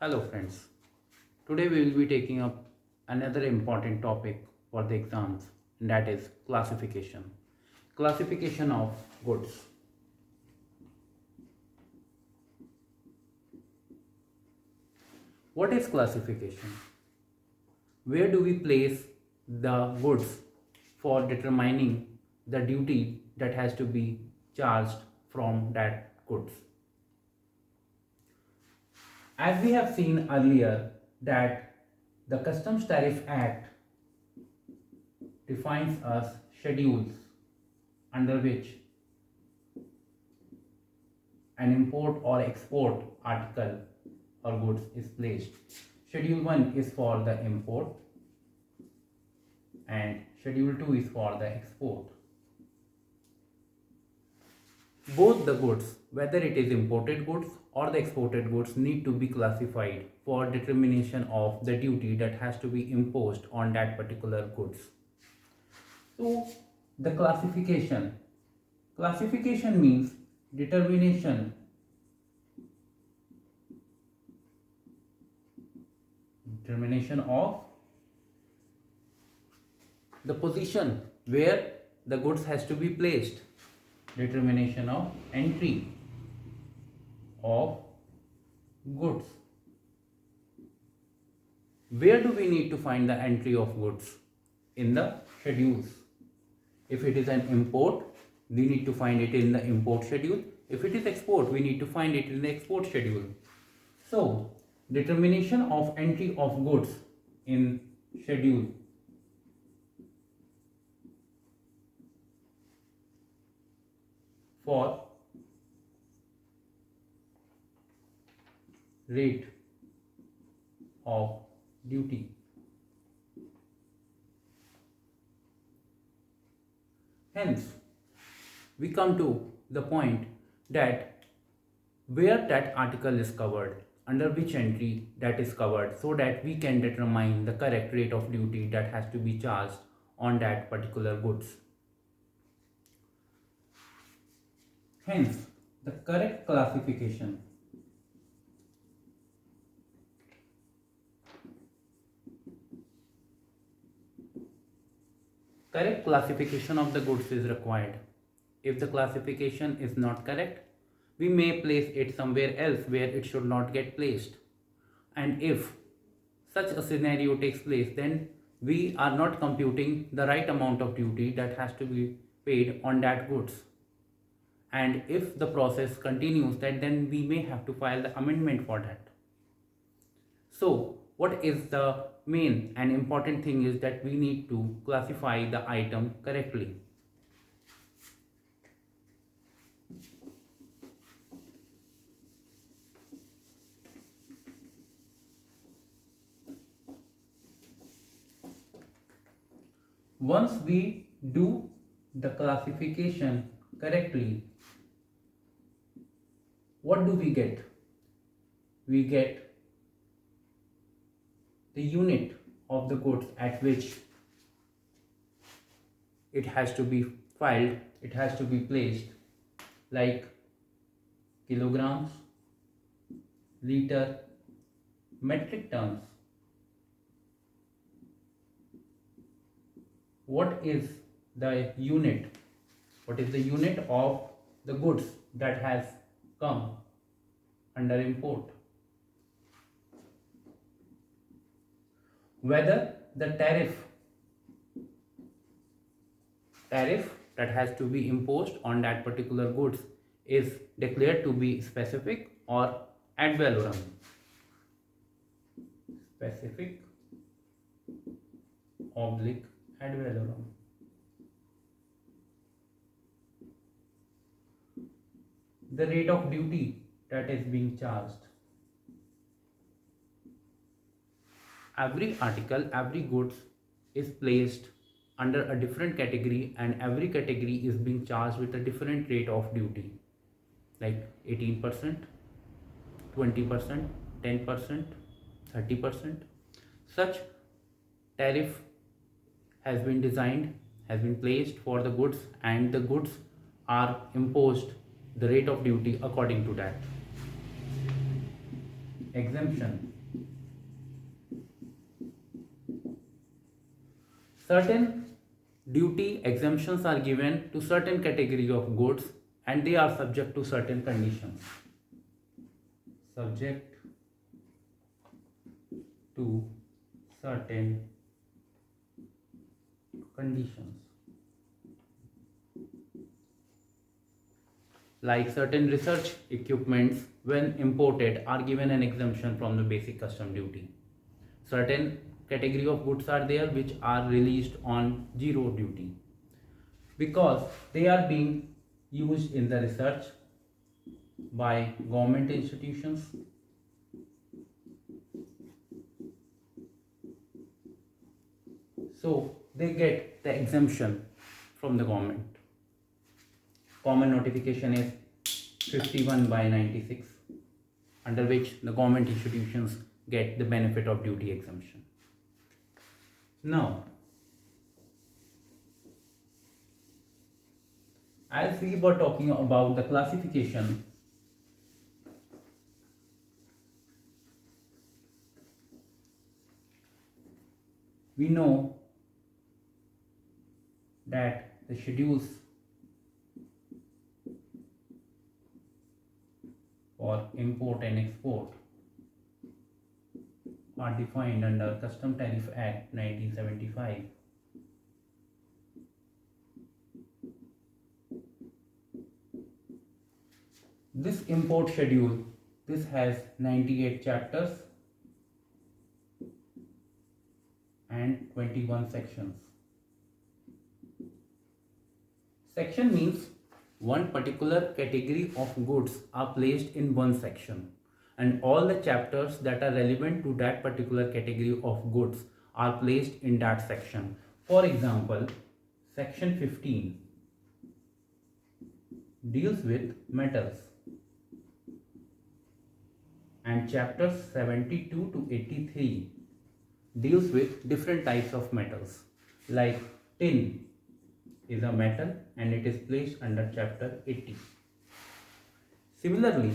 Hello friends, today we will be taking up another important topic for the exams, and that is classification. Classification of goods. What is classification? Where do we place the goods for determining the duty that has to be charged from that goods? As we have seen earlier that the Customs Tariff Act defines us schedules under which an import or export article or goods is placed. Schedule 1 is for the import and Schedule 2 is for the export. Both the goods, whether it is imported goods or the exported goods, need to be classified for determination of the duty that has to be imposed on that particular goods. So the classification means determination of the position where the goods has to be placed, determination of entry of goods. Where do we need to find the entry of goods? In the schedules. If it is an import, we need to find it in the import schedule. If it is export, we need to find it in the export schedule. So determination of entry of goods in schedule for rate of duty. Hence, we come to the point that where that article is covered, under which entry that is covered, so that we can determine the correct rate of duty that has to be charged on that particular goods. Hence, the correct classification of the goods is required. If the classification is not correct, we may place it somewhere else where it should not get placed. And if such a scenario takes place, then we are not computing the right amount of duty that has to be paid on that goods. And if the process continues, then we may have to file the amendment for that. So what is the main and important thing is that we need to classify the item correctly. Once we do the classification correctly, what do we get? We get the unit of the goods at which it has to be filed, it has to be placed, like kilograms, liter, metric tons. What is the unit? What is the unit of the goods that has come under import? Whether the tariff that has to be imposed on that particular goods is declared to be specific or ad valorem. Specific oblique ad valorem. The rate of duty that is being charged. Every article, every goods is placed under a different category, and every category is being charged with a different rate of duty, like 18%, 20%, 10%, 30%. Such tariff has been designed, has been placed for the goods, and the goods are imposed the rate of duty according to that. exemption. Certain duty exemptions are given to certain category of goods and they are subject to certain conditions. Subject to certain conditions. Like certain research equipments when imported are given an exemption from the basic custom duty. Certain category of goods are there which are released on zero duty because they are being used in the research by government institutions, so they get the exemption from the government. Common notification is 51/96, under which the government institutions get the benefit of duty exemption. Now, as we were talking about the classification, we know that the schedules for import and export are defined under Custom Tariff Act 1975. This import schedule, this has 98 chapters and 21 sections. Section means one particular category of goods are placed in one section, and all the chapters that are relevant to that particular category of goods are placed in that section. For example, section 15 deals with metals, and chapters 72 to 83 deals with different types of metals. Like tin is a metal and it is placed under chapter 80. Similarly,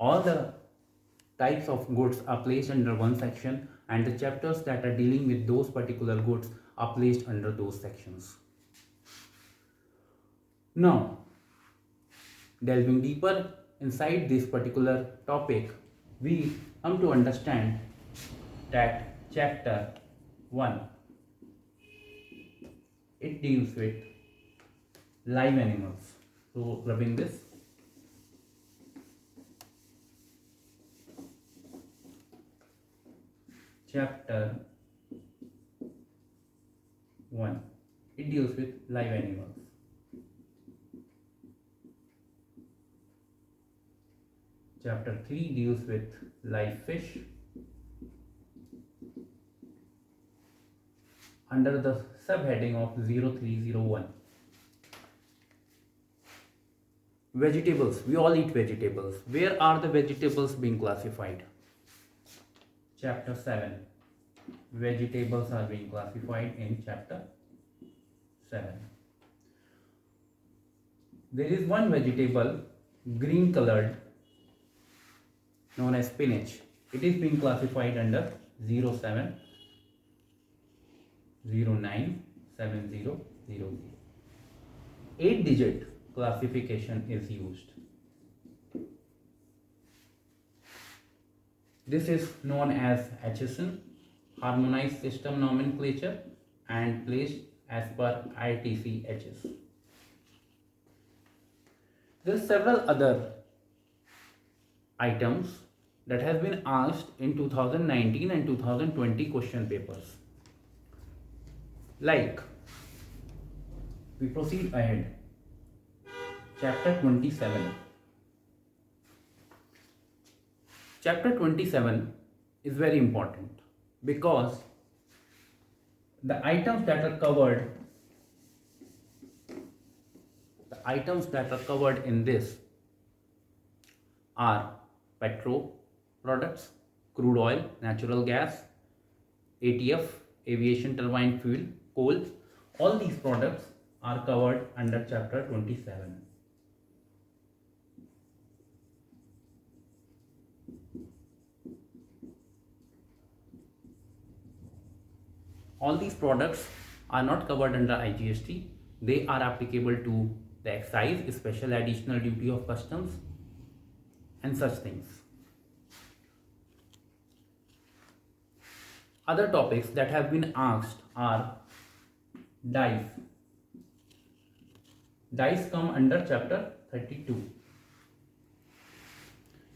all the types of goods are placed under one section and the chapters that are dealing with those particular goods are placed under those sections. Now, delving deeper inside this particular topic, we come to understand that chapter 1, it deals with live animals. So, rubbing this. Chapter 1, it deals with live animals. Chapter 3 deals with live fish. Under the subheading of 0301. Vegetables, we all eat vegetables. Where are the vegetables being classified? Chapter 7. Vegetables are being classified in chapter 7. There is one vegetable, green colored, known as spinach. It is being classified under 07, 09, 7000. 8-digit classification is used. This is known as HSN, Harmonized System Nomenclature, and placed as per ITC HS. There are several other items that has been asked in 2019 and 2020 question papers. Like, we proceed ahead. Chapter 27. Chapter 27 is very important because the items that are covered in this are petro products, crude oil, natural gas, ATF, aviation turbine fuel, coal. All these products are covered under chapter 27. all these products are not covered under IGST. They are applicable to the excise, special additional duty of customs, and such things. Other topics that have been asked are dice. Dice come under chapter 32.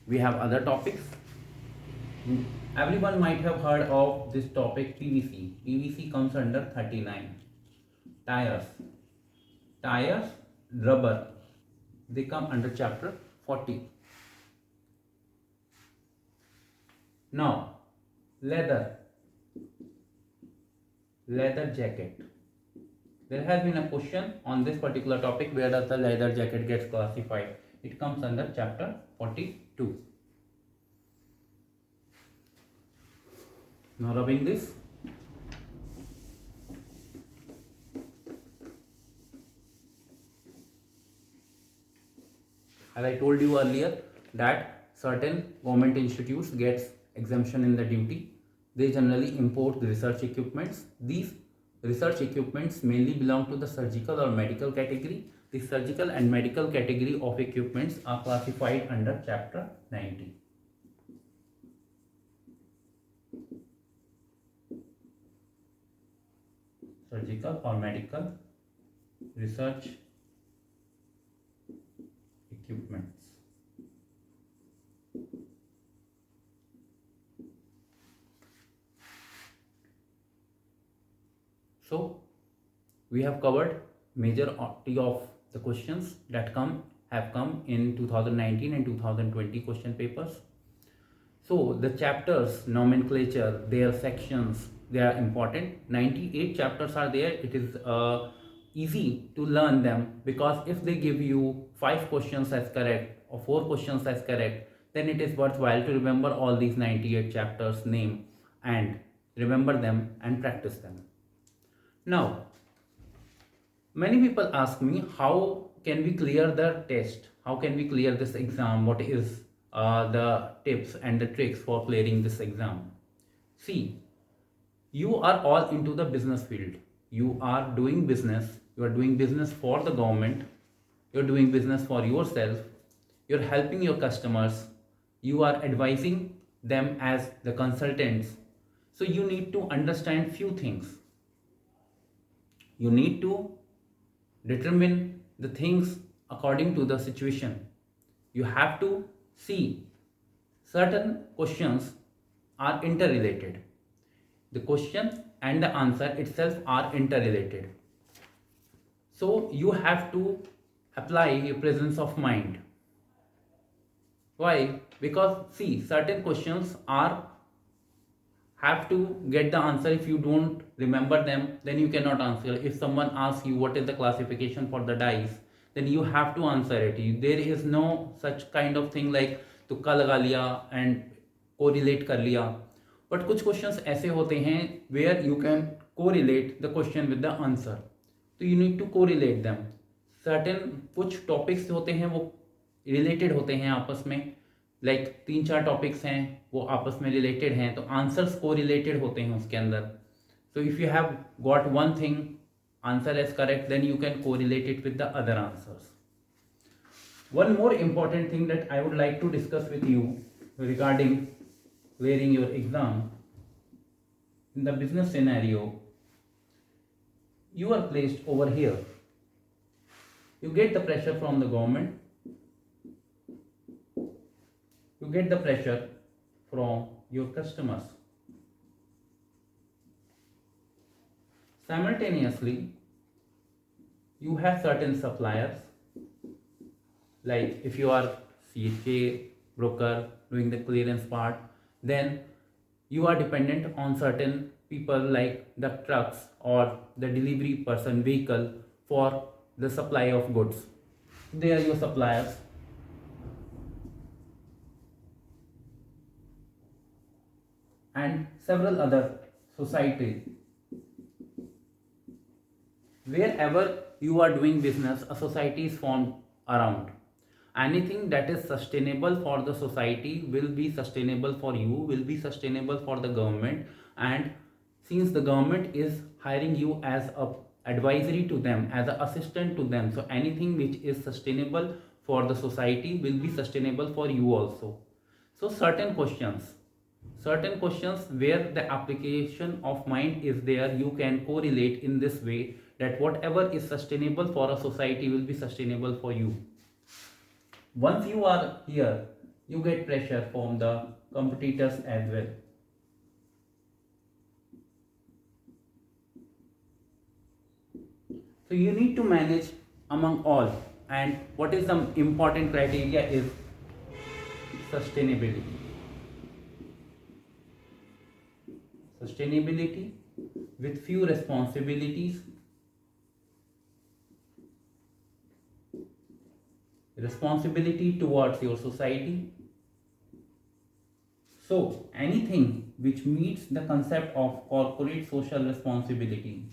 We have other topics. Everyone might have heard of this topic, PVC. PVC comes under 39. Tires, rubber, they come under chapter 40. Now, leather jacket. There has been a question on this particular topic, where does the leather jacket gets classified. It comes under chapter 42. Now rubbing this. As I told you earlier that certain government institutes gets exemption in the duty. They generally import the research equipments. These research equipments mainly belong to the surgical or medical category. The surgical and medical category of equipments are classified under chapter 90. Surgical or medical research equipments. So we have covered majority of the questions that have come in 2019 and 2020 question papers. So the chapters, nomenclature, their sections, they are important. 98 chapters are there. It is easy to learn them, because if they give you 5 questions as correct or 4 questions as correct, then it is worthwhile to remember all these 98 chapters name and remember them and practice them. Now, many people ask me, how can we clear the test? How can we clear this exam? What is the tips and the tricks for clearing this exam? See, you are all into the business field. You are doing business. You are doing business for the government. You are doing business for yourself. You are helping your customers. You are advising them as the consultants. So you need to understand few things. You need to determine the things according to the situation. You have to see certain questions are interrelated. The question and the answer itself are interrelated. So you have to apply a presence of mind. Why? Because see, certain questions have to get the answer. If you don't remember them, then you cannot answer. If someone asks you what is the classification for the dice, then you have to answer it. There is no such kind of thing like तुक्का लगा लिया and correlate कर लिया. But कुछ questions ऐसे होते हैं where you can correlate the question with the answer. So you need to correlate them. Certain कुछ topics होते हैं वो related होते हैं आपस में, like 3-4 टॉपिक्स हैं वो आपस में रिलेटेड हैं, तो आंसर्स को रिलेटेड होते हैं उसके अंदर. So if you have got one thing answer is correct, then you can correlate it with the other answers. One more important thing that I would like to discuss with you regarding clearing your exam. In the business scenario, you are placed over here. You get the pressure from the government. You get the pressure from your customers. Simultaneously, you have certain suppliers. Like if you are CHA broker doing the clearance part, then you are dependent on certain people like the trucks or the delivery person vehicle for the supply of goods. They are your suppliers. And several other societies. Wherever you are doing business, a society is formed around. Anything that is sustainable for the society will be sustainable for you, will be sustainable for the government, and since the government is hiring you as a advisory to them, as an assistant to them, so anything which is sustainable for the society will be sustainable for you also. So certain questions where the application of mind is there, you can correlate in this way that whatever is sustainable for a society will be sustainable for you. Once you are here, you get pressure from the competitors as well. So you need to manage among all, and what is the important criteria is sustainability. Sustainability with few responsibilities, responsibility towards your society. So anything which meets the concept of corporate social responsibility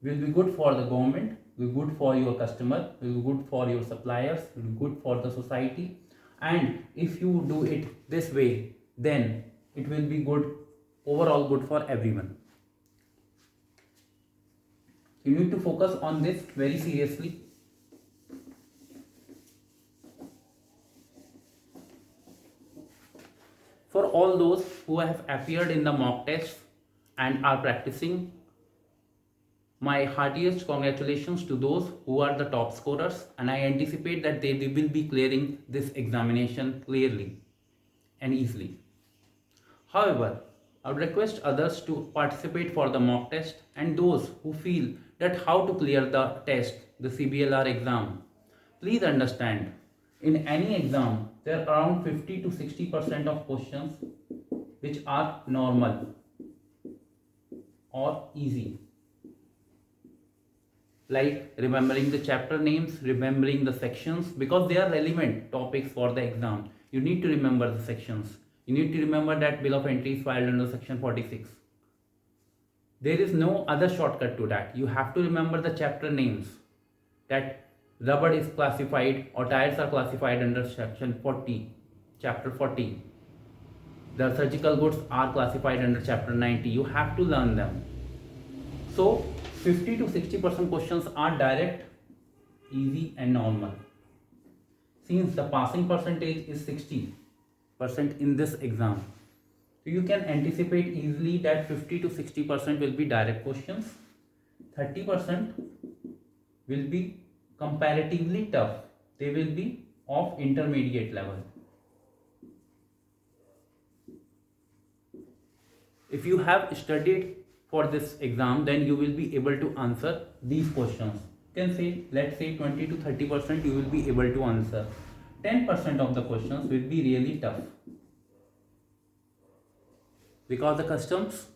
will be good for the government, will be good for your customer, will be good for your suppliers, will be good for the society. And if you do it this way, then it will be good, overall good for everyone. You need to focus on this very seriously. For all those who have appeared in the mock tests and are practicing, my heartiest congratulations to those who are the top scorers, and I anticipate that they will be clearing this examination clearly and easily. However, I would request others to participate for the mock test, and those who feel that how to clear the test, the CBLR exam. Please understand, in any exam, there are around 50 to 60% of questions which are normal or easy, like remembering the chapter names, remembering the sections, because they are relevant topics for the exam. You need to remember the sections. You need to remember that bill of entry is filed under section 46. There is no other shortcut to that. You have to remember the chapter names, that rubber is classified or tires are classified under section 40, chapter 40. The surgical goods are classified under chapter 90. You have to learn them. So 50 to 60% questions are direct, easy and normal. Since the passing percentage is 60% in this exam, so you can anticipate easily that 50 to 60% will be direct questions, 30% will be comparatively tough, they will be of intermediate level. If you have studied for this exam, then you will be able to answer these questions. You can say, let's say 20 to 30% you will be able to answer. 10% of the questions will be really tough, because the customs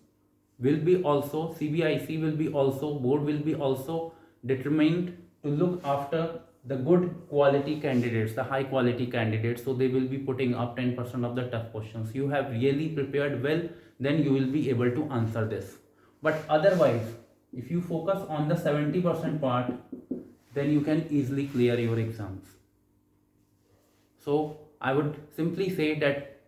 will be also, CBIC will be also, board will be also determined to look after the good quality candidates, the high quality candidates. So they will be putting up 10% of the tough questions. You have really prepared well, then you will be able to answer this. But otherwise, if you focus on the 70% part, then you can easily clear your exams. So I would simply say that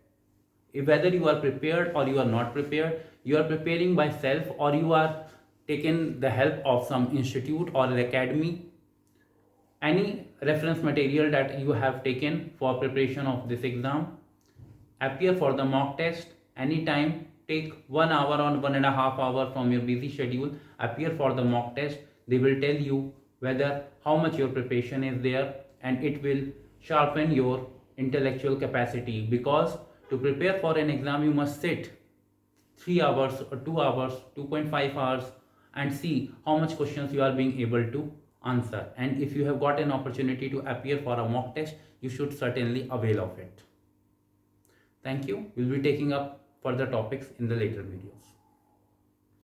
whether you are prepared or you are not prepared, you are preparing by self or you are taking the help of some institute or an academy, any reference material that you have taken for preparation of this exam, appear for the mock test anytime. Take 1 hour or 1.5 hours from your busy schedule, appear for the mock test. They will tell you whether how much your preparation is there, and it will sharpen your intellectual capacity, because to prepare for an exam you must sit 3 hours or 2 hours, 2.5 hours, and see how much questions you are being able to answer. And if you have got an opportunity to appear for a mock test, you should certainly avail of it. Thank you. We'll be taking up further topics in the later videos.